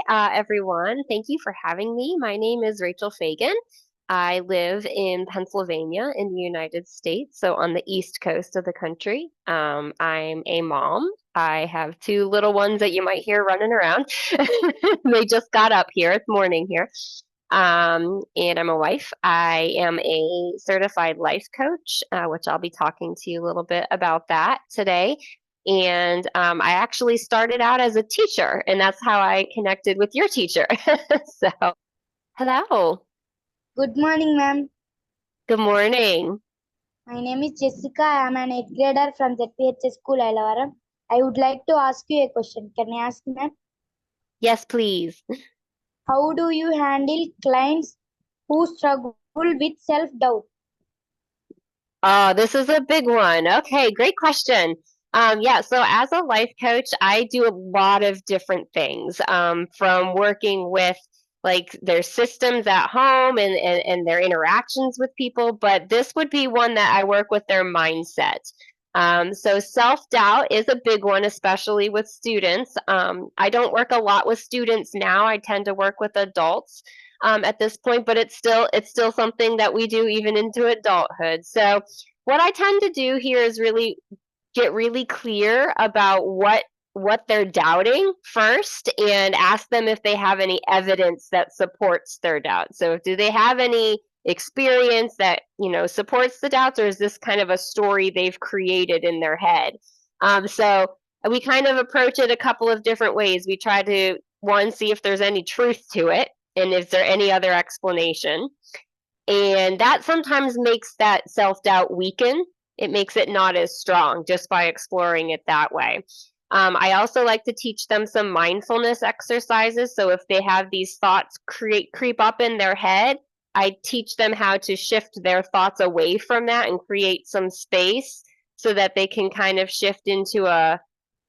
everyone. Thank you for having me. My name is Rachel Fagan. I live in Pennsylvania in the United States, so on the East Coast of the country. I'm a mom. I have two little ones that you might hear running around. They just got up here. It's morning here. And I'm a wife. I am a certified life coach, which I'll be talking to you a little bit about that today. And I actually started out as a teacher, and that's how I connected with your teacher. So, hello. Good morning, ma'am. Good morning. My name is Jessica. I am an 8th grader from ZPHS School, Ailavaram. I would like to ask you a question. Can I ask, ma'am? Yes, please. How do you handle clients who struggle with self-doubt? Oh, this is a big one. Okay, great question. Yeah, so as a life coach, I do a lot of different things, from working with like their systems at home and their interactions with people, but this would be one that I work with their mindset. So self-doubt is a big one, especially with students. I don't work a lot with students now. I tend to work with adults at this point, but it's still something that we do even into adulthood. So what I tend to do here is really get really clear about what they're doubting first and ask them if they have any evidence that supports their doubt. So do they have any experience that, supports the doubts, or is this kind of a story they've created in their head? So we kind of approach it a couple of different ways. We try to, one, see if there's any truth to it and is there any other explanation. And that sometimes makes that self-doubt weaken. It makes it not as strong just by exploring it that way. I also like to teach them some mindfulness exercises. So if they have these thoughts creep up in their head, I teach them how to shift their thoughts away from that and create some space so that they can kind of shift into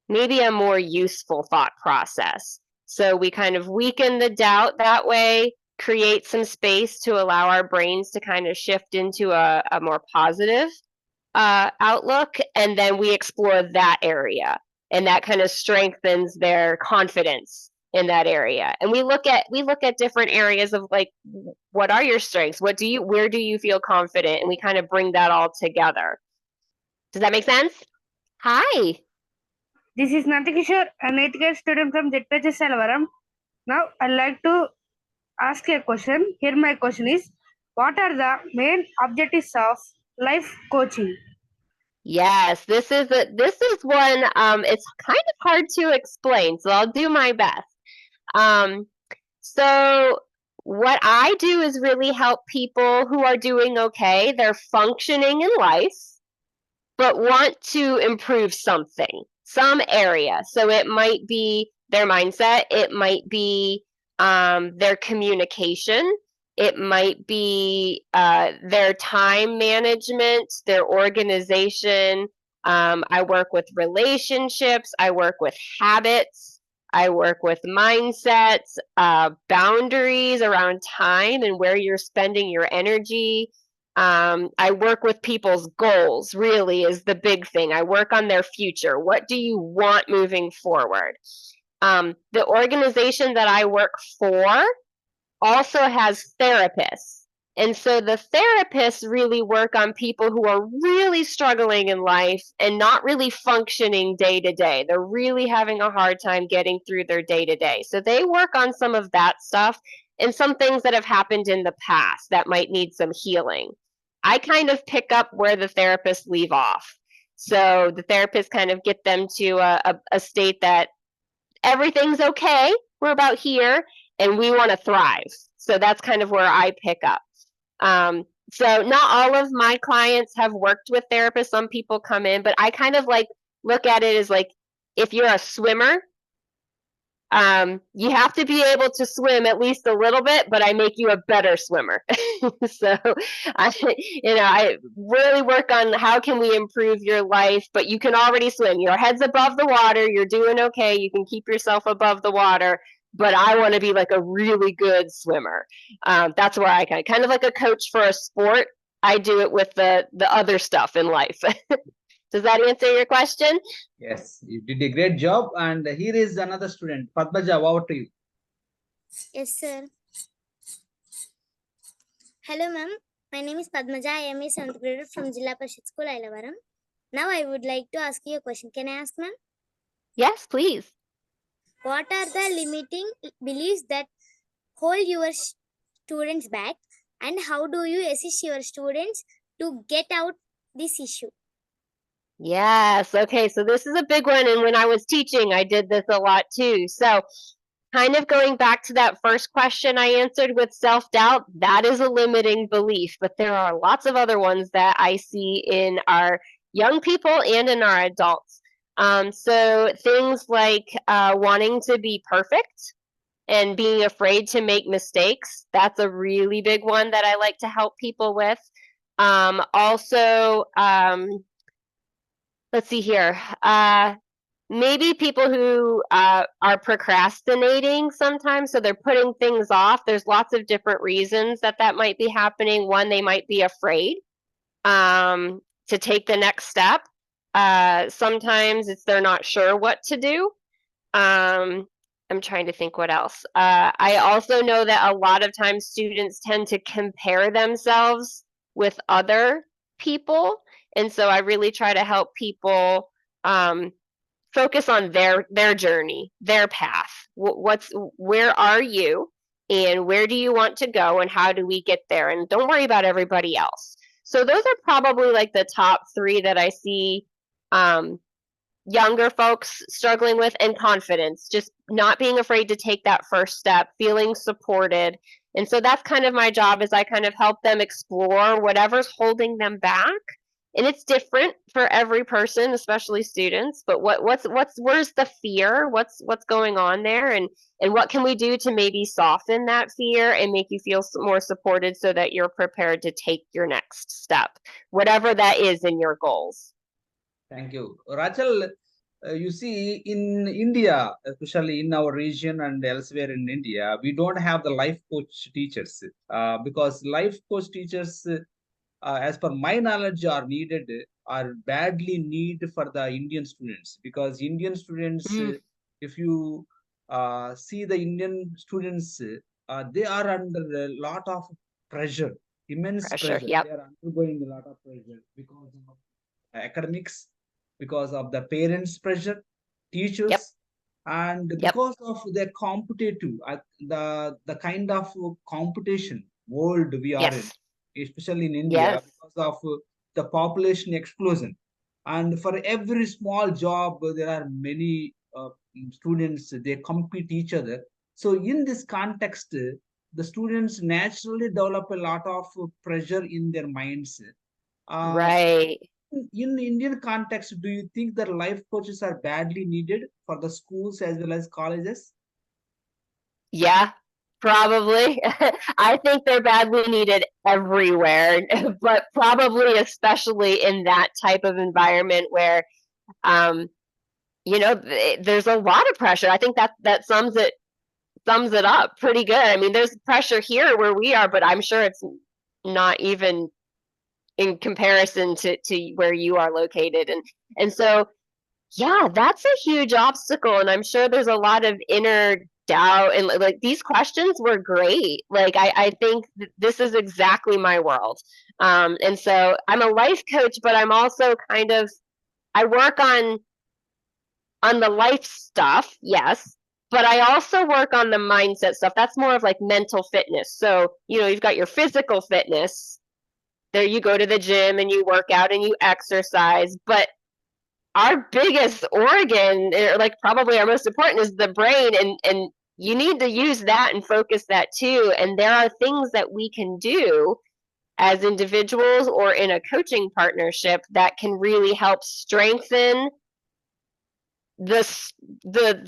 maybe a more useful thought process. So we kind of weaken the doubt that way, create some space to allow our brains to kind of shift into a more positive outlook, and then we explore that area, and that kind of strengthens their confidence in that area. And we look at different areas of like, what are your strengths? Where do you feel confident? And we kind of bring that all together. Does that make sense? Hi. This is Nantikishore, an 8th grade student from ZPHS Ailavaram. Now, I'd like to ask a question. Here my question is, what are the main objectives of life coaching? Yes, this is one. It's kind of hard to explain, so I'll do my best. So what I do is really help people who are doing okay. They're functioning in life, but want to improve some area. So it might be their mindset. It might be their communication. It might be their time management, their organization. I work with relationships. I work with habits. I work with mindsets, boundaries around time and where you're spending your energy. I work with people's goals, really, is the big thing. I work on their future. What do you want moving forward? The organization that I work for also has therapists. And so the therapists really work on people who are really struggling in life and not really functioning day to day. They're really having a hard time getting through their day to day. So they work on some of that stuff and some things that have happened in the past that might need some healing. I kind of pick up where the therapists leave off. So the therapists kind of get them to a state that everything's okay, we're about here, and we want to thrive. So that's kind of where I pick up. So not all of my clients have worked with therapists. Some people come in, but I kind of like look at it as like, if you're a swimmer, you have to be able to swim at least a little bit, but I make you a better swimmer. So I really work on how can we improve your life, but you can already swim. Your head's above the water, you're doing okay, you can keep yourself above the water, but I want to be like a really good swimmer. That's where I kind of like a coach for a sport. I do it with the other stuff in life. Does that answer your question? Yes, you did a great job. And here is another student. Padmaja, over to you. Yes, sir. Hello, ma'am. My name is Padmaja. I am a 7th grader from Jilla Parishad School, Ailavaram. Now, I would like to ask you a question. Can I ask, ma'am? Yes, please. What are the limiting beliefs that hold your students back, and how do you assist your students to get out this issue? Yes. Okay. So this is a big one. And when I was teaching, I did this a lot too. So, kind of going back to that first question I answered with self doubt, that is a limiting belief. But there are lots of other ones that I see in our young people and in our adults. So, things like wanting to be perfect and being afraid to make mistakes, that's a really big one that I like to help people with. Also, let's see here. Maybe people who are procrastinating sometimes, so they're putting things off. There's lots of different reasons that that might be happening. One, they might be afraid to take the next step. Sometimes it's they're not sure what to do. I'm trying to think what else. I also know that a lot of times students tend to compare themselves with other people, and so I really try to help people focus on their journey, their path. Where are you, and where do you want to go, and how do we get there? And don't worry about everybody else. So those are probably like the top three that I see younger folks struggling with, and confidence, just not being afraid to take that first step, feeling supported. And so that's kind of my job, is I kind of help them explore whatever's holding them back. And it's different for every person, especially students, but where's the fear? What's going on there, and what can we do to maybe soften that fear and make you feel more supported so that you're prepared to take your next step, whatever that is in your goals. Thank you. Rachel, you see, in India, especially in our region and elsewhere in India, we don't have the life coach teachers because life coach teachers, as per my knowledge, are badly needed for the Indian students, because Indian students, if you see the Indian students, they are under a lot of pressure, immense pressure. Yep. They are undergoing a lot of pressure because of academics, because of the parents' pressure, teachers, Yep. and Yep. because of the competitive, the kind of competition world we are Yes. in, especially in India, Yes. because of the population explosion. And for every small job, there are many students, they compete each other. So in this context, the students naturally develop a lot of pressure in their minds. Right. In Indian context, do you think that life coaches are badly needed for the schools as well as colleges? Yeah, probably. I think they're badly needed everywhere, but probably especially in that type of environment where, there's a lot of pressure. I think that sums it up pretty good. I mean, there's pressure here where we are, but I'm sure it's not even in comparison to where you are located. And so, yeah, that's a huge obstacle, and I'm sure there's a lot of inner doubt. And like these questions were great. Like I think this is exactly my world. And so I'm a life coach, but I'm also kind of, I work on the life stuff, yes, but I also work on the mindset stuff. That's more of like mental fitness. So, you've got your physical fitness. There you go to the gym and you work out and you exercise, but our biggest organ, or like probably our most important, is the brain, and you need to use that and focus that too. And there are things that we can do as individuals or in a coaching partnership that can really help strengthen the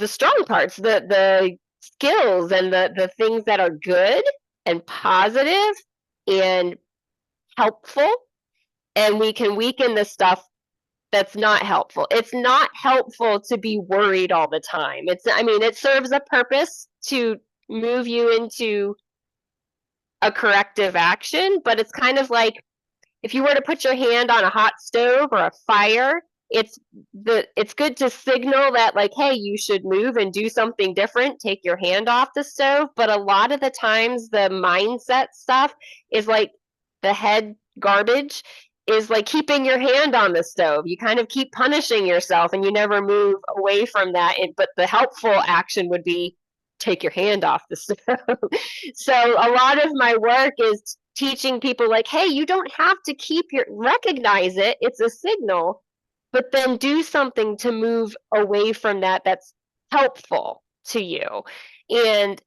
strong parts, the skills, and the things that are good and positive and helpful, and we can weaken the stuff that's not helpful. It's not helpful to be worried all the time. It serves a purpose to move you into a corrective action, but it's kind of like if you were to put your hand on a hot stove or a fire, it's good to signal that, like, hey, you should move and do something different, take your hand off the stove. But a lot of the times the mindset stuff is like the head garbage is like keeping your hand on the stove. You kind of keep punishing yourself and you never move away from that. But the helpful action would be take your hand off the stove. So a lot of my work is teaching people, like, hey, you don't have to recognize it. It's a signal, but then do something to move away from that that's helpful to you. And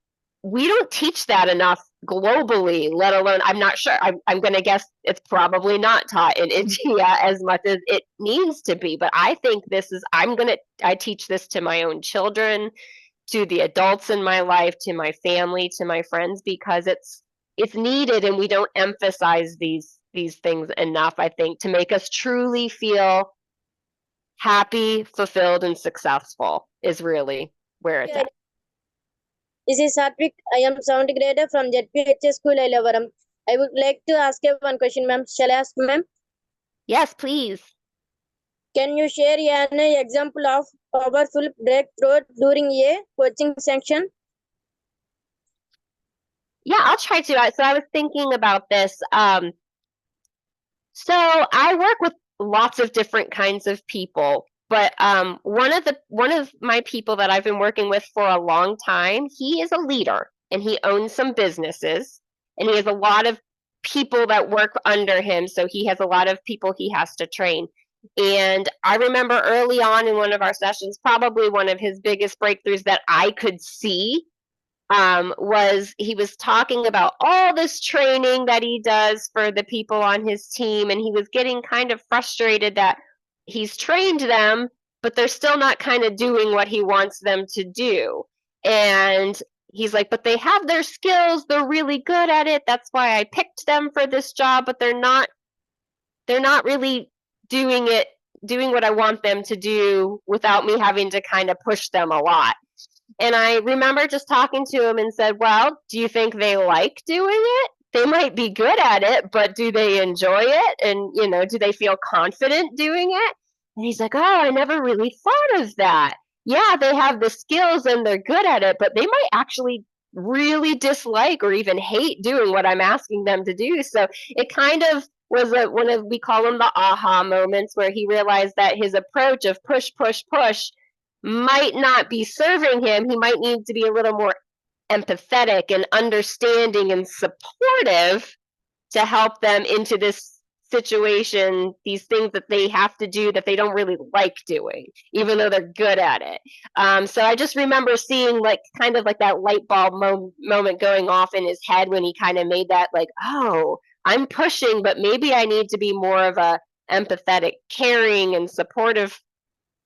we don't teach that enough globally, let alone, I'm not sure, I'm going to guess it's probably not taught in India as much as it needs to be. But I think I teach this to my own children, to the adults in my life, to my family, to my friends, because it's needed, and we don't emphasize these things enough, I think, to make us truly feel happy, fulfilled, and successful is really where it's at. This is Satvik. I am 7th grader from ZPHS School, Elavaram. I would like to ask you one question, ma'am. Shall I ask, ma'am? Yes, please. Can you share an example of powerful breakthrough during a coaching section? Yeah, I'll try to. So I was thinking about this. So I work with lots of different kinds of people, but one of my people that I've been working with for a long time, he is a leader and he owns some businesses, and he has a lot of people that work under him. So he has a lot of people he has to train. And I remember early on in one of our sessions, probably one of his biggest breakthroughs that I could see, was he was talking about all this training that he does for the people on his team, and he was getting kind of frustrated that he's trained them, but they're still not kind of doing what he wants them to do. And he's like, but they have their skills, they're really good at it, that's why I picked them for this job, but they're not really doing what I want them to do without me having to kind of push them a lot. And I remember just talking to him and said, well, do you think they like doing it? They might be good at it, but do they enjoy it? And, do they feel confident doing it? And he's like, oh, I never really thought of that. Yeah, they have the skills and they're good at it, but they might actually really dislike or even hate doing what I'm asking them to do. So it kind of was we call them the aha moments, where he realized that his approach of push, push, push might not be serving him. He might need to be a little more empathetic and understanding and supportive to help them into this situation, these things that they have to do that they don't really like doing, even though they're good at it. So I just remember seeing kind of like that light bulb moment going off in his head when he kind of made that, like, oh, I'm pushing, but maybe I need to be more of a empathetic, caring, and supportive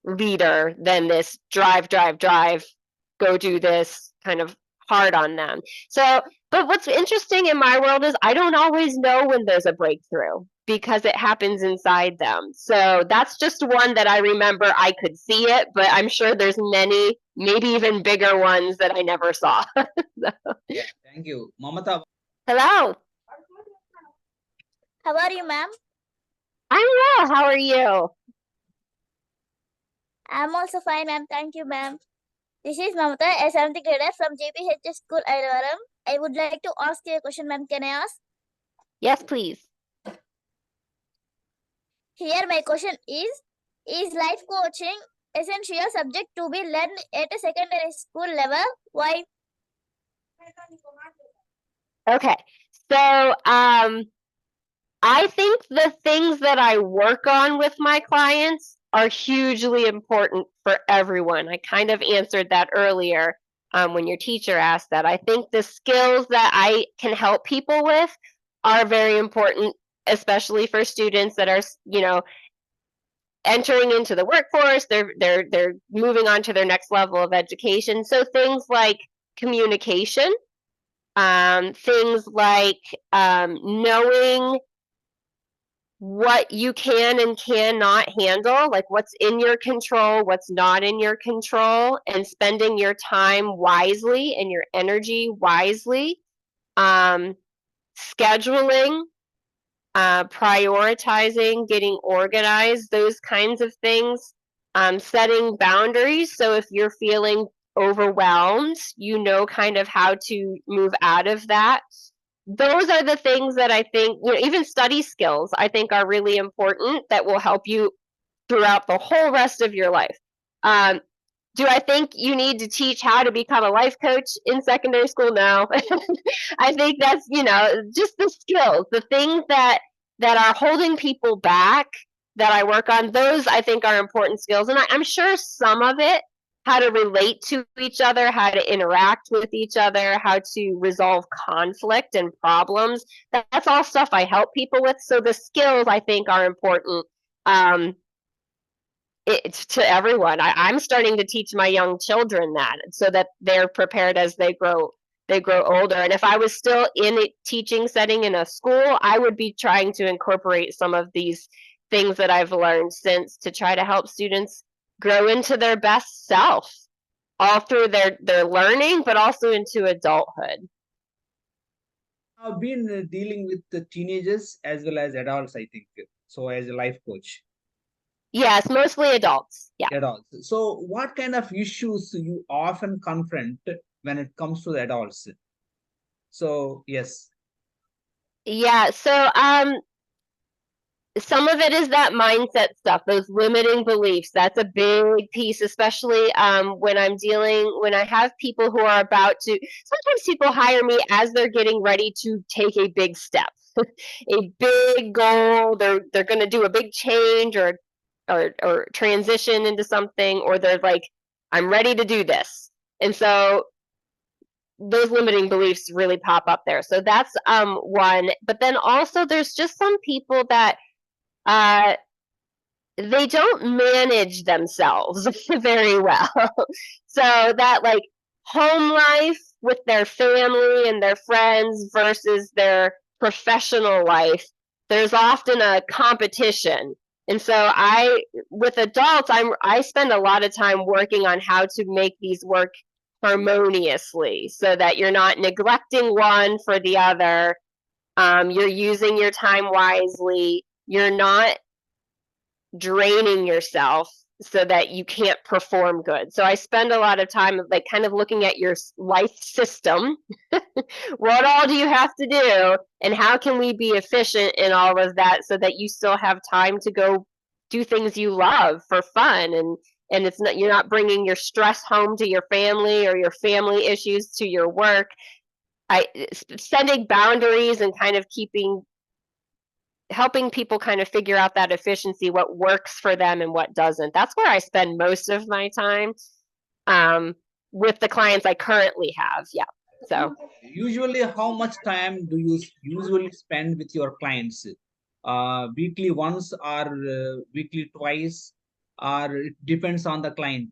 leader than this drive, go do this kind of hard on them. So, but what's interesting in my world is I don't always know when there's a breakthrough because it happens inside them. So that's just one that I remember I could see it, but I'm sure there's many, maybe even bigger ones that I never saw. Yeah, thank you. Mamata. Hello. How are you, ma'am? I'm well. How are you? I'm also fine, ma'am. Thank you, ma'am. This is Mamata, a 7th grader from JPHS School, Ailavaram. I would like to ask you a question, ma'am. Can I ask? Yes, please. Here, my question is life coaching essential subject to be learned at a secondary school level? Why? Okay. So, I think the things that I work on with my clients are hugely important for everyone. I kind of answered that earlier when your teacher asked that. I think the skills that I can help people with are very important, especially for students that are, entering into the workforce. They're moving on to their next level of education. So things like communication, things like knowing what you can and cannot handle, like what's in your control, what's not in your control, and spending your time wisely and your energy wisely. Scheduling, prioritizing, getting organized, those kinds of things, setting boundaries. So if you're feeling overwhelmed, you know kind of how to move out of that. Those are the things that I think, even study skills, I think are really important that will help you throughout the whole rest of your life. Do I think you need to teach how to become a life coach in secondary school? No. I think that's, just the skills, the things that are holding people back that I work on, those I think are important skills. And I'm sure some of it, how to relate to each other, how to interact with each other, how to resolve conflict and problems, that's all stuff I help people with. So the skills I think are important. It's to everyone. I'm starting to teach my young children that so that they're prepared as they grow older. And if I was still in a teaching setting in a school, I would be trying to incorporate some of these things that I've learned since to try to help students grow into their best self all through their learning, but also into adulthood. I've been dealing with the teenagers as well as adults, I think. So as a life coach. Yes, mostly adults. Yeah. Adults. So what kind of issues you often confront when it comes to the adults? So yes. Yeah, so some of it is that mindset stuff, those limiting beliefs. That's a big piece, especially when I have people who are about to, sometimes people hire me as they're getting ready to take a big step, a big goal. They're going to do a big change or transition into something, or they're like, I'm ready to do this. And so those limiting beliefs really pop up there. So that's one. But then also there's just some people that they don't manage themselves very well. So that like home life with their family and their friends versus their professional life, there's often a competition. And so with adults, I spend a lot of time working on how to make these work harmoniously so that you're not neglecting one for the other. You're using your time wisely. You're not draining yourself so that you can't perform good. So I spend a lot of time like kind of looking at your life system. What all do you have to do and how can we be efficient in all of that so that you still have time to go do things you love for fun, and it's not, you're not bringing your stress home to your family or your family issues to your work. Setting boundaries and kind of helping people kind of figure out that efficiency, what works for them and what doesn't. That's where I spend most of my time with the clients I currently have. Yeah. So usually how much time do you usually spend with your clients? Weekly once or weekly twice, or it depends on the client?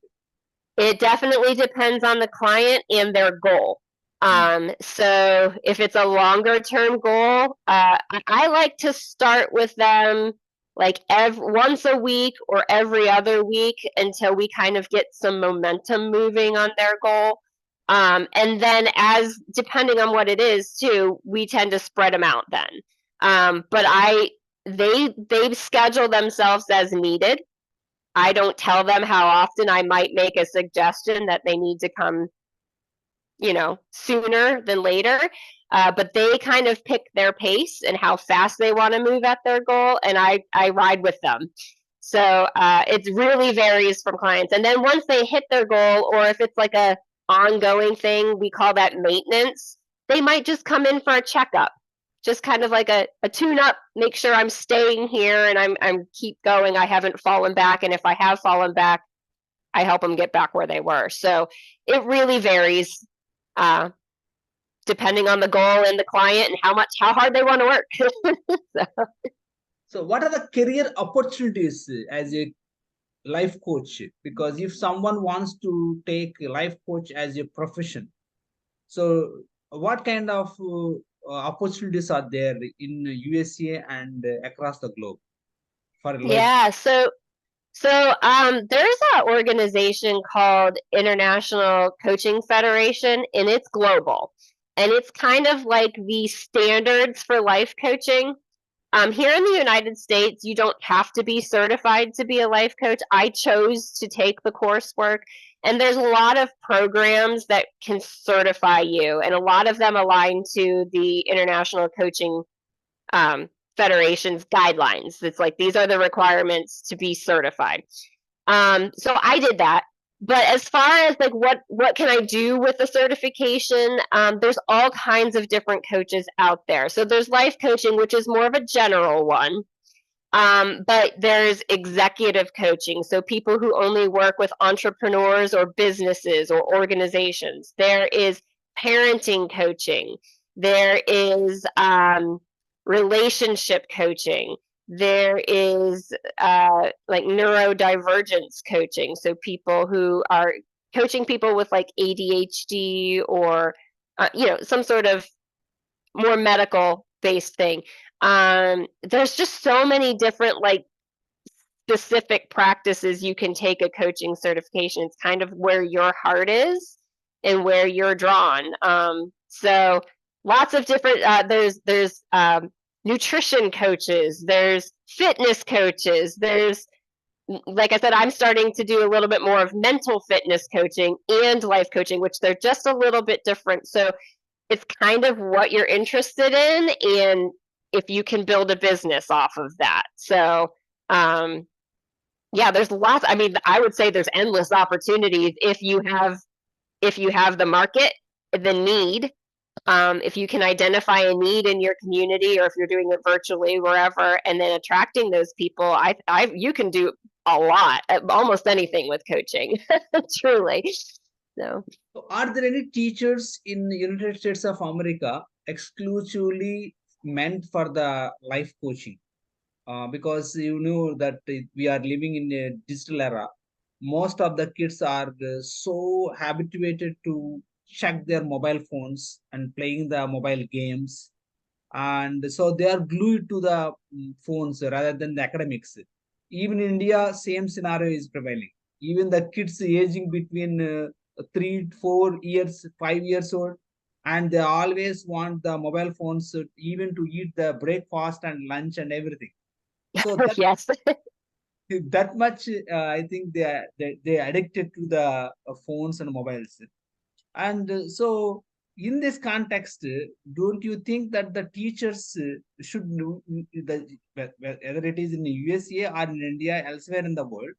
it definitely depends on the client and their goal. So if it's a longer term goal, I like to start with them like once a week or every other week until we kind of get some momentum moving on their goal. And then depending on what it is too, we tend to spread them out then. But they schedule themselves as needed. I don't tell them how often. I might make a suggestion that they need to come sooner than later. But they kind of pick their pace and how fast they want to move at their goal, and I ride with them. So it really varies from clients. And then once they hit their goal, or if it's like a ongoing thing, we call that maintenance. They might just come in for a checkup, just kind of like a tune-up, make sure I'm staying here and I'm keep going. I haven't fallen back, and if I have fallen back, I help them get back where they were. So it really varies. Depending on the goal and the client and how hard they want to work. So what are the career opportunities as a life coach? Because if someone wants to take a life coach as a profession, so what kind of opportunities are there in USA and across the globe for life? Yeah, so there's an organization called International Coaching Federation, and it's global. And it's kind of like the standards for life coaching. Here in the United States, you don't have to be certified to be a life coach. I chose to take the coursework, and there's a lot of programs that can certify you, and a lot of them align to the International Coaching Federation's guidelines. It's like these are the requirements to be certified. So I did that. But as far as like what can I do with the certification, there's all kinds of different coaches out there. So there's life coaching, which is more of a general one. But there's executive coaching, so people who only work with entrepreneurs or businesses or organizations. There is parenting coaching. There is relationship coaching. There is like neurodivergence coaching, so people who are coaching people with like ADHD or some sort of more medical based thing. There's just so many different like specific practices you can take a coaching certification. It's kind of where your heart is and where you're drawn. So lots of different. There's nutrition coaches. There's fitness coaches. There's, like I said, I'm starting to do a little bit more of mental fitness coaching and life coaching, which they're just a little bit different. So it's kind of what you're interested in and if you can build a business off of that. So yeah, there's lots. I mean, I would say there's endless opportunities if you have the market, the need. If you can identify a need in your community, or if you're doing it virtually, wherever, and then attracting those people, you can do a lot, almost anything with coaching, truly. So are there any teachers in the United States of America exclusively meant for the life coaching? Because you know that we are living in a digital era. Most of the kids are so habituated to check their mobile phones and playing the mobile games, and so they are glued to the phones rather than the academics. Even in India, same scenario is prevailing. Even the kids aging between 3 4 years 5 years old, and they always want the mobile phones even to eat the breakfast and lunch and everything. So that yes. that much I think they addicted to the phones and mobiles. And so in this context, don't you think that the teachers should know whether it is in the USA or in India, elsewhere in the world,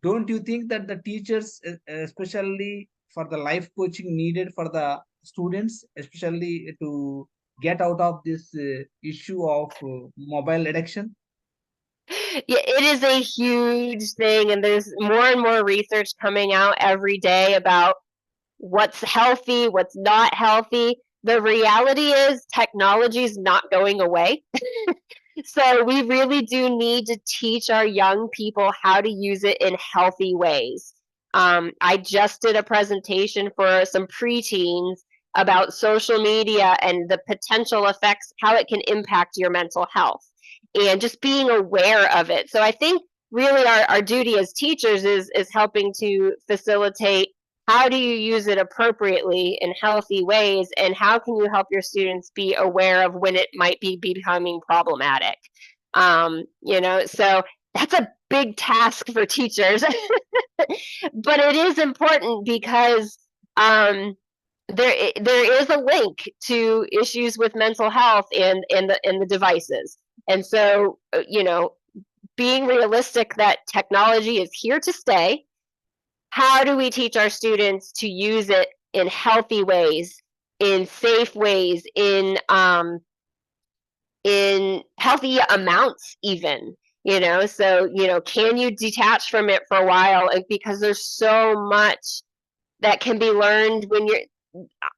don't you think that the teachers, especially for the life coaching needed for the students, especially to get out of this issue of mobile addiction? Yeah, it is a huge thing, and there's more and more research coming out every day about what's healthy, what's not healthy. The reality is technology is not going away. So we really do need to teach our young people how to use it in healthy ways. I just did a presentation for some preteens about social media and the potential effects, how it can impact your mental health, and just being aware of it. So I think really our duty as teachers is helping to facilitate how do you use it appropriately in healthy ways, and how can you help your students be aware of when it might be becoming problematic. So that's a big task for teachers. But it is important because there is a link to issues with mental health and the devices. And so being realistic that technology is here to stay. How do we teach our students to use it in healthy ways, in safe ways, in healthy amounts even? So can you detach from it for a while? And because there's so much that can be learned when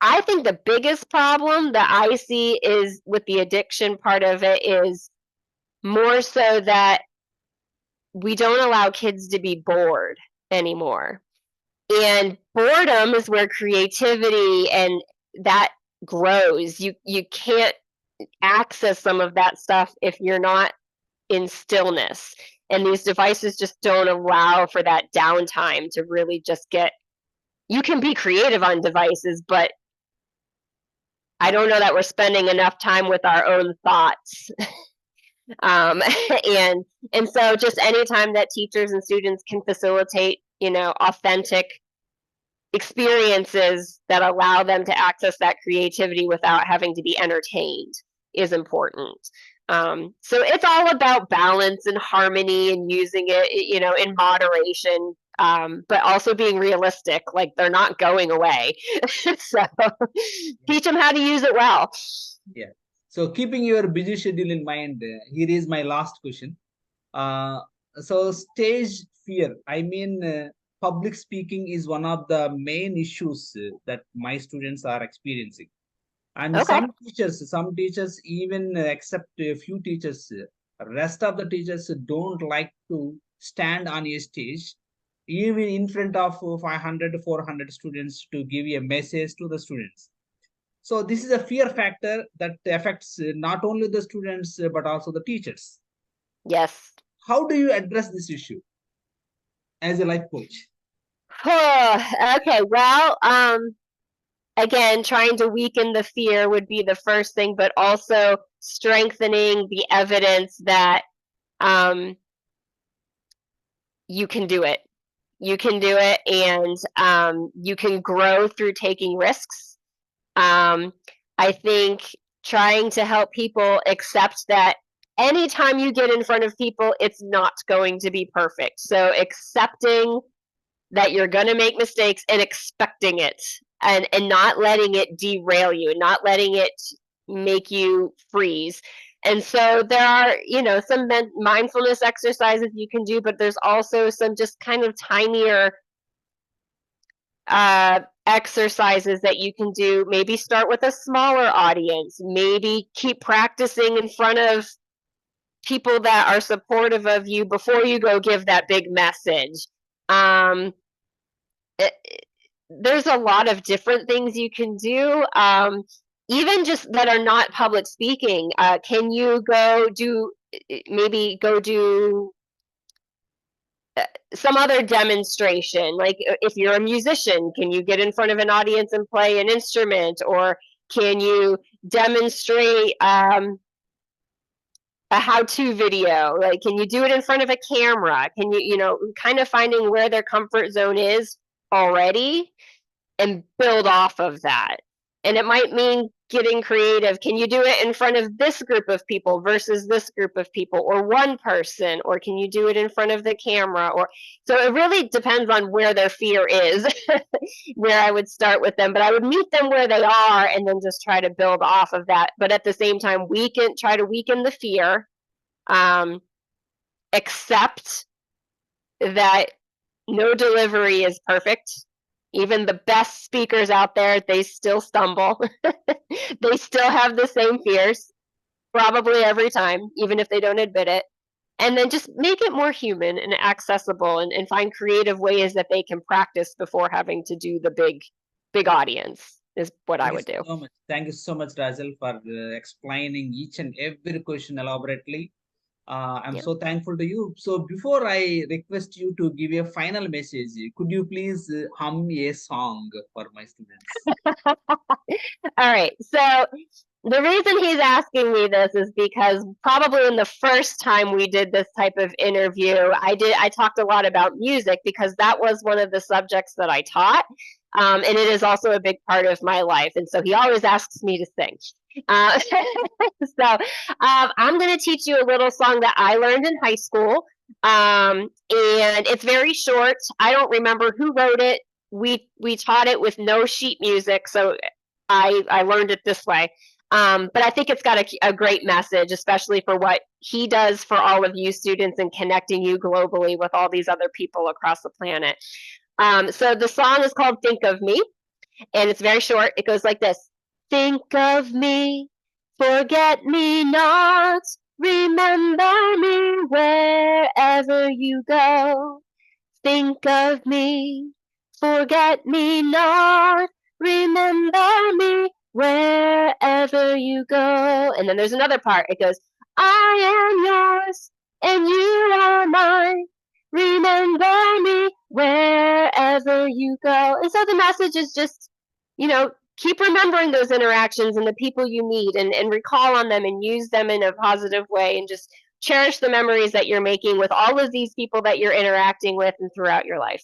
I think the biggest problem that I see is with the addiction part of it is more so that we don't allow kids to be bored anymore. And boredom is where creativity and that grows. You can't access some of that stuff if you're not in stillness. And these devices just don't allow for that downtime to really just you can be creative on devices, but I don't know that we're spending enough time with our own thoughts. and so just anytime that teachers and students can facilitate, authentic experiences that allow them to access that creativity without having to be entertained is important. So it's all about balance and harmony and using it, in moderation, but also being realistic. Like they're not going away. So teach them how to use it well. Yeah. So keeping your busy schedule in mind, here is my last question. So stage fear. I mean, public speaking is one of the main issues that my students are experiencing. And Okay. some teachers even except a few teachers, rest of the teachers don't like to stand on a stage, even in front of 500, 400 students to give a message to the students. So this is a fear factor that affects not only the students, but also the teachers. Yes. How do you address this issue as a life coach? Okay. Well, again, trying to weaken the fear would be the first thing, but also strengthening the evidence that you can do it. You can do it, and you can grow through taking risks. I think trying to help people accept that anytime you get in front of people, it's not going to be perfect. So accepting that you're going to make mistakes and expecting it, and not letting it derail you, not letting it make you freeze. And so there are, some mindfulness exercises you can do, but there's also some just kind of tinier exercises that you can do. Maybe start with a smaller audience, maybe keep practicing in front of people that are supportive of you before you go give that big message. There's a lot of different things you can do, even just that are not public speaking. Can you go do some other demonstration? Like if you're a musician, can you get in front of an audience and play an instrument? Or can you demonstrate a how-to video? Like, can you do it in front of a camera? Can you, kind of finding where their comfort zone is already and build off of that. And it might mean getting creative. Can you do it in front of this group of people versus this group of people, or one person? Or can you do it in front of the camera? Or so it really depends on where their fear is, where I would start with them. But I would meet them where they are and then just try to build off of that. But at the same time, try to weaken the fear. Accept that no delivery is perfect. Even the best speakers out there, they still stumble. They still have the same fears, probably every time, even if they don't admit it. And then just make it more human and accessible, and find creative ways that they can practice before having to do the big audience is what I would do. Thank you so much, Rajal, for explaining each and every question elaborately. I'm so thankful to you. So before I request you to give a final message, could you please hum a song for my students? All right. So the reason he's asking me this is because probably in the first time we did this type of interview, I talked a lot about music because that was one of the subjects that I taught. And it is also a big part of my life. And so he always asks me to sing. So I'm going to teach you a little song that I learned in high school. And it's very short. I don't remember who wrote it. We taught it with no sheet music. So I learned it this way. But I think it's got a great message, especially for what he does for all of you students and connecting you globally with all these other people across the planet. So the song is called Think of Me, and it's very short. It goes like this. Think of me, forget me not, remember me wherever you go. Think of me, forget me not, remember me wherever you go. And then there's another part. It goes, I am yours and you are mine. Remember me wherever you go. And so the message is just, keep remembering those interactions and the people you meet, and recall on them and use them in a positive way, and just cherish the memories that you're making with all of these people that you're interacting with and throughout your life.